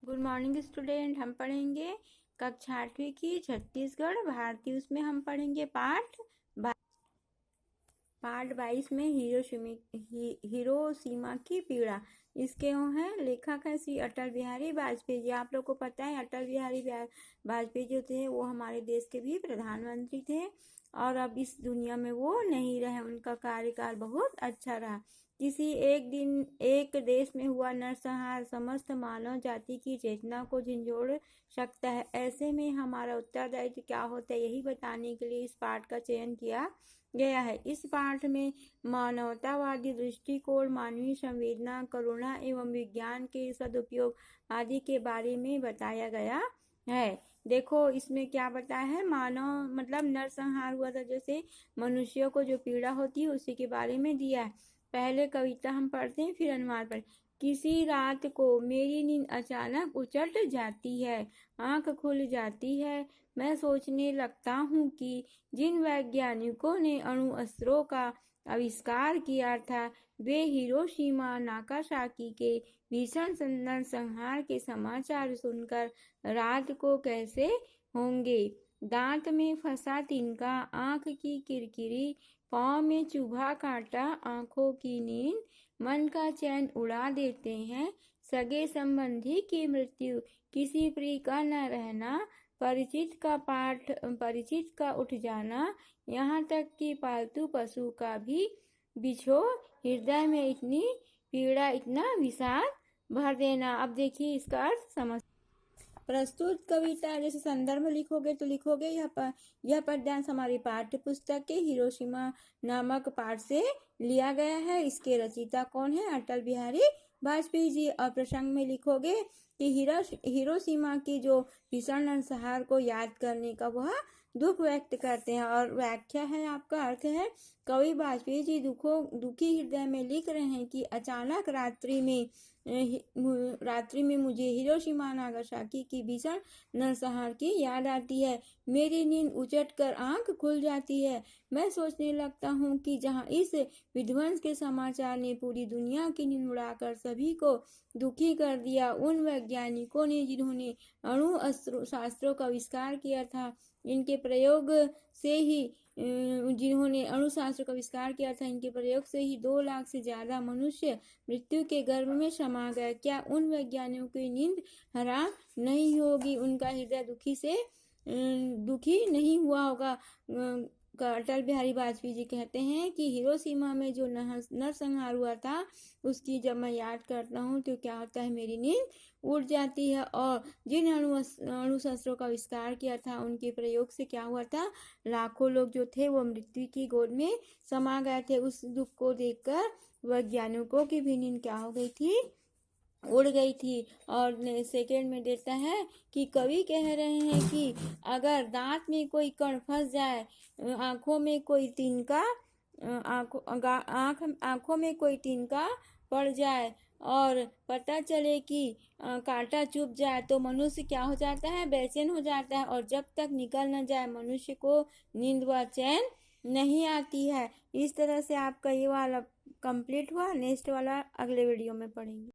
Good morning student. हम पढ़ेंगे कक्षा 8वीं की छत्तीसगढ़ भारतीय। उसमें हम पढ़ेंगे पाठ 22 में हिरोशिमा की पीड़ा। इसके वो हैं लेखक है श्री अटल बिहारी वाजपेयी जी। आप लोग को पता है अटल बिहारी वाजपेयी जो थे वो हमारे देश के भी प्रधानमंत्री थे और अब इस दुनिया में वो नहीं रहे। उनका कार्यकाल बहुत अच्छा रहा। किसी एक दिन एक देश में हुआ नरसंहार समस्त मानव जाति की चेतना को झंझोड़ सकता है। ऐसे में हमारा उत्तरदायित्व क्या होता है, यही बताने के लिए इस पाठ का चयन किया गया है। इस पाठ में मानवतावादी दृष्टिकोण, मानवीय संवेदना, करुणा एवं विज्ञान के सदुपयोग आदि के बारे में बताया गया है। देखो इसमें क्या बताया है, मानव मतलब नरसंहार हुआ था, जैसे मनुष्यों को जो पीड़ा होती है उसी के बारे में दिया है। पहले कविता हम पढ़ते हैं फिर अनुवाद पढ़ते। किसी रात को मेरी नींद अचानक उचट जाती है, आंख खुल जाती है। मैं सोचने लगता हूँ कि जिन वैज्ञानिकों ने अणु अस्त्रों का आविष्कार किया था वे हिरोशिमा नागासाकी के भीषण नरसंहार के समाचार सुनकर रात को कैसे होंगे। दांत में फंसा तिनका, आंख की किरकिरी, पाँव में चुभा कांटा, आंखों की नींद, मन का चैन उड़ा देते हैं। सगे संबंधी की मृत्यु, किसी प्रिय का न रहना, परिचित का उठ जाना, यहाँ तक कि पालतू पशु का भी बिछो, हृदय में इतनी पीड़ा, इतना विषाद भर देना। अब देखिए इसका अर्थ समझ। प्रस्तुत कविता जैसे संदर्भ लिखोगे तो लिखोगे यह पद्यांश हमारी पाठ्य पुस्तक के हिरोशिमा नामक पाठ से लिया गया है। इसके रचयिता कौन है? अटल बिहारी वाजपेयी जी। और प्रसंग में लिखोगे कि हिरोशिमा की जो भीषण नरसंहार को याद करने का वह दुख व्यक्त करते हैं। और व्याख्या है, आपका अर्थ है, कवि वाजपेयी जी दुखी हृदय में लिख रहे हैं कि अचानक रात्रि में मुझे हिरोशिमा नागासाकी की भीषण नरसंहार की याद आती है। मेरी नींद उचट कर आंख खुल जाती है। मैं सोचने लगता हूँ कि जहाँ इस विध्वंस के समाचार ने पूरी दुनिया की नींद उड़ाकर सभी को दुखी कर दिया, उन वैज्ञानिकों ने जिन्होंने अणु शास्त्रों का आविष्कार किया था, इनके प्रयोग से ही इनके प्रयोग से ही 2 लाख से ज्यादा मनुष्य मृत्यु के गर्भ में समा गए। क्या उन वैज्ञानिकों की नींद हराम नहीं होगी? उनका हृदय दुखी नहीं हुआ होगा? अटल बिहारी वाजपेयी जी कहते हैं कि हिरोशिमा में जो नरसंहार हुआ था उसकी जब मैं याद करता हूँ तो क्या होता है, मेरी नींद उड़ जाती है। और जिन अणु शस्त्रों का आविष्कार किया था उनके प्रयोग से क्या हुआ था, लाखों लोग जो थे वो मृत्यु की गोद में समा गए थे। उस दुख को देखकर वैज्ञानिकों की भी नींद क्या हो गई थी, उड़ गई थी। और सेकेंड में देता है कि कवि कह रहे हैं कि अगर दांत में कोई कण फंस जाए, आंखों में कोई तिनका पड़ जाए और पता चले कि कांटा चुभ जाए तो मनुष्य क्या हो जाता है, बेचैन हो जाता है। और जब तक निकल न जाए मनुष्य को नींद व चैन नहीं आती है। इस तरह से आपका ये वाला कंप्लीट हुआ। नेक्स्ट वाला अगले वीडियो में पढ़ेंगे।